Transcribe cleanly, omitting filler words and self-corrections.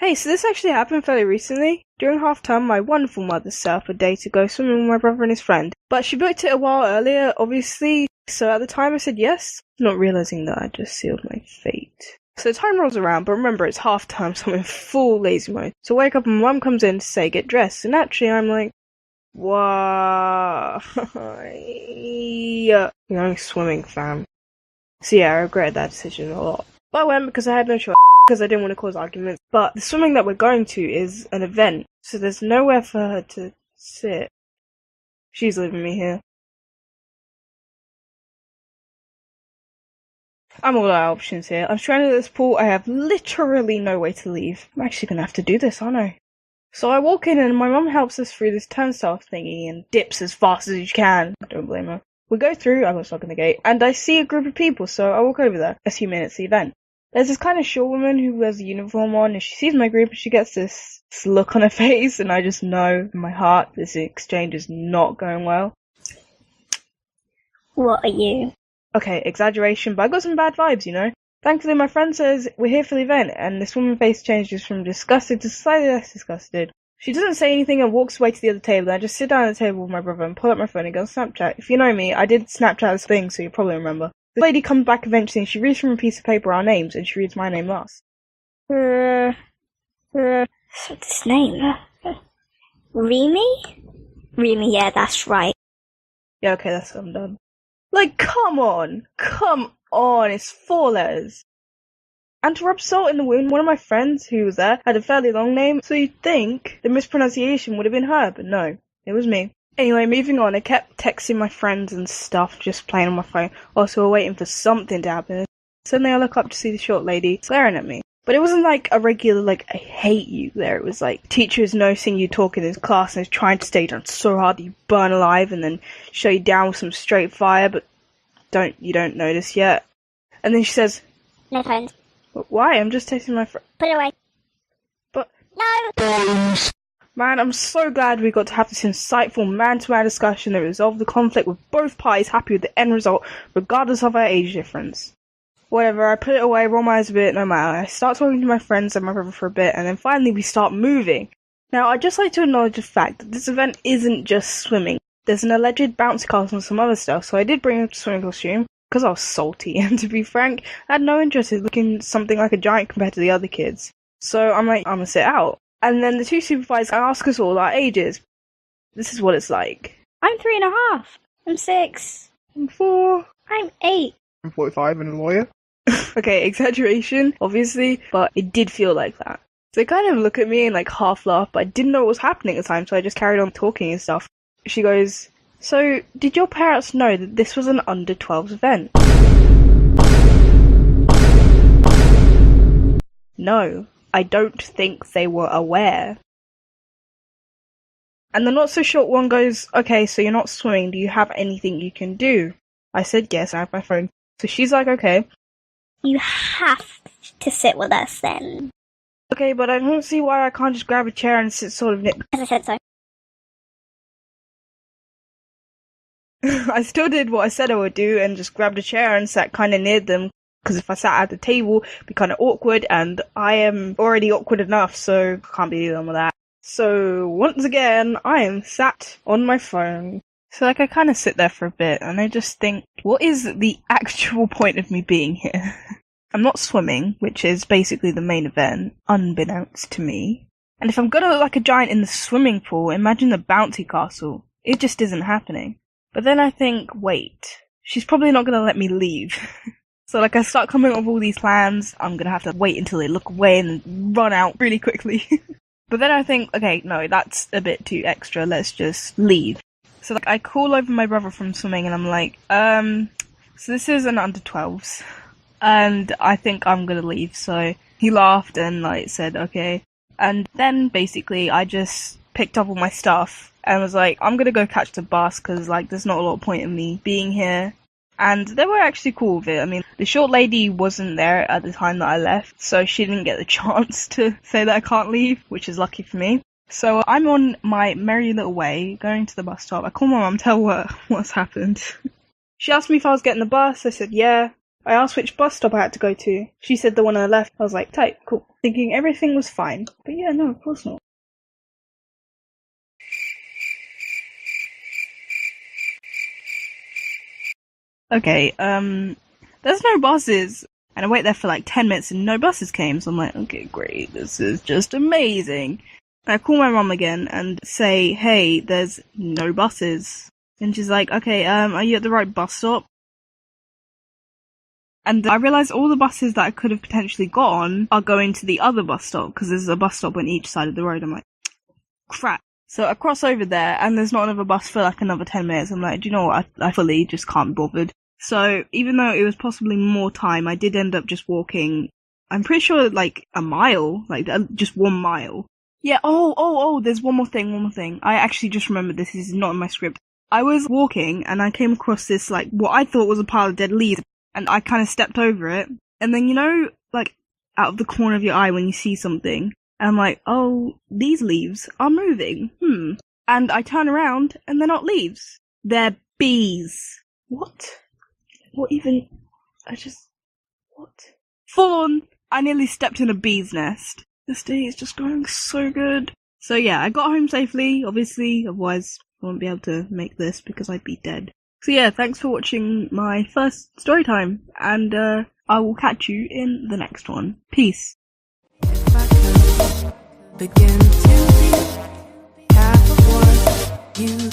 Hey, so this actually happened fairly recently. During half term, my wonderful mother set up a day to go swimming with my brother and his friend. But she booked it a while earlier, obviously, so at the time I said yes, not realizing that I just sealed my fate. So time rolls around, but remember it's half term, so I'm in full lazy mode. So I wake up and mum comes in to say get dressed, and naturally I'm like, why? You're only swimming, fam. So yeah, I regret that decision a lot. But I went because I had no choice, because I didn't want to cause arguments. But the swimming that we're going to is an event, so there's nowhere for her to sit. She's leaving me here. I'm all out of options here. I'm stranded at this pool. I have literally no way to leave. I'm actually gonna have to do this, aren't I? So I walk in and my mum helps us through this turnstile thingy and dips as fast as you can. I don't blame her. We go through, I got stuck in the gate, and I see a group of people, so I walk over there. A few minutes to the event. There's this kind of short woman who has a uniform on, and she sees my group and she gets this look on her face, and I just know in my heart this exchange is not going well. What are you? Okay, exaggeration, but I got some bad vibes, you know? Thankfully, my friend says we're here for the event, and this woman's face changes from disgusted to slightly less disgusted. She doesn't say anything and walks away to the other table, and I just sit down at the table with my brother and pull up my phone and go on Snapchat. If you know me, I did Snapchat this thing, so you probably remember. The lady comes back eventually and she reads from a piece of paper our names, and she reads my name last. What's his name? Remi? Remi, yeah, that's right. Yeah, okay, that's what I'm done. Like, come on, it's 4 letters. And to rub salt in the wound, one of my friends who was there had a fairly long name, so you'd think the mispronunciation would have been her, but no, it was me. Anyway, moving on, I kept texting my friends and stuff, just playing on my phone, whilst we were waiting for something to happen. Suddenly I look up to see the short lady glaring at me. But it wasn't like a regular, like, I hate you there. It was like, teacher is noticing you talk in his class and is trying to stay down so hard that you burn alive and then show you down with some straight fire, but you don't notice yet. And then she says, No phones. Why? I'm just texting my friend. Put it away. But... No! Man, I'm so glad we got to have this insightful man-to-man discussion that resolved the conflict with both parties happy with the end result, regardless of our age difference. Whatever, I put it away, roll my eyes a bit, no matter. I start talking to my friends and my brother for a bit, and then finally we start moving. Now, I'd just like to acknowledge the fact that this event isn't just swimming. There's an alleged bouncy castle and some other stuff, so I did bring a swimming costume, because I was salty, and to be frank, I had no interest in looking something like a giant compared to the other kids. So I'm like, I'm gonna sit out. And then the 2 supervisors ask us all our ages. This is what it's like. I'm 3.5. I'm 6. I'm 4. I'm 8. I'm 45 and a lawyer. Okay, exaggeration, obviously, but it did feel like that. So they kind of look at me and like half laugh, but I didn't know what was happening at the time, so I just carried on talking and stuff. She goes, so, did your parents know that this was an under 12s event? No, I don't think they were aware. And the not so short one goes, okay, so you're not swimming, do you have anything you can do? I said yes, I have my phone. So she's like, okay. You have to sit with us then. Okay, but I don't see why I can't just grab a chair and sit sort of... As I said so. I still did what I said I would do and just grabbed a chair and sat kind of near them, because if I sat at the table, it'd be kind of awkward, and I am already awkward enough, so I can't be dealing with that. So, once again, I am sat on my phone. So, like, I kind of sit there for a bit, and I just think, what is the actual point of me being here? I'm not swimming, which is basically the main event, unbeknownst to me. And if I'm gonna look like a giant in the swimming pool, imagine the bouncy castle. It just isn't happening. But then I think, wait, she's probably not going to let me leave. So like I start coming up with all these plans, I'm going to have to wait until they look away and then run out really quickly. But then I think, okay, no, that's a bit too extra, let's just leave. So like I call over my brother from swimming and I'm like, so this is an under 12s. And I think I'm going to leave. So he laughed and like said, okay. And then basically I just picked up all my stuff and was like, I'm gonna go catch the bus because like there's not a lot of point in me being here. And they were actually cool with it. I mean, the short lady wasn't there at the time that I left, so she didn't get the chance to say that I can't leave, which is lucky for me. So I'm on my merry little way, going to the bus stop. I call my mum, tell her what's happened. She asked me if I was getting the bus. I said yeah. I asked which bus stop I had to go to. She said the one on the left. I was like, tight, cool. Thinking everything was fine. But yeah, no, of course not. Okay, there's no buses. And I wait there for like 10 minutes and no buses came. So I'm like, okay, great. This is just amazing. I call my mum again and say, hey, there's no buses. And she's like, okay, are you at the right bus stop? And I realised all the buses that I could have potentially got on are going to the other bus stop, because there's a bus stop on each side of the road. I'm like, crap. So I cross over there, and there's not another bus for like another 10 minutes. I'm like, do you know what? I fully just can't be bothered. So even though it was possibly more time, I did end up just walking, I'm pretty sure like a mile, like just 1 mile. Yeah, there's one more thing. I actually just remembered this is not in my script. I was walking, and I came across this, like, what I thought was a pile of dead leaves. And I kind of stepped over it. And then, you know, like, out of the corner of your eye when you see something. And I'm like, oh, these leaves are moving. And I turn around, and they're not leaves. They're bees. What? What even? What? Full on, I nearly stepped in a bee's nest. This day is just going so good. So yeah, I got home safely, obviously. Otherwise, I wouldn't be able to make this because I'd be dead. So yeah, thanks for watching my first story time, and I will catch you in the next one. Peace. If I could begin to be half of what you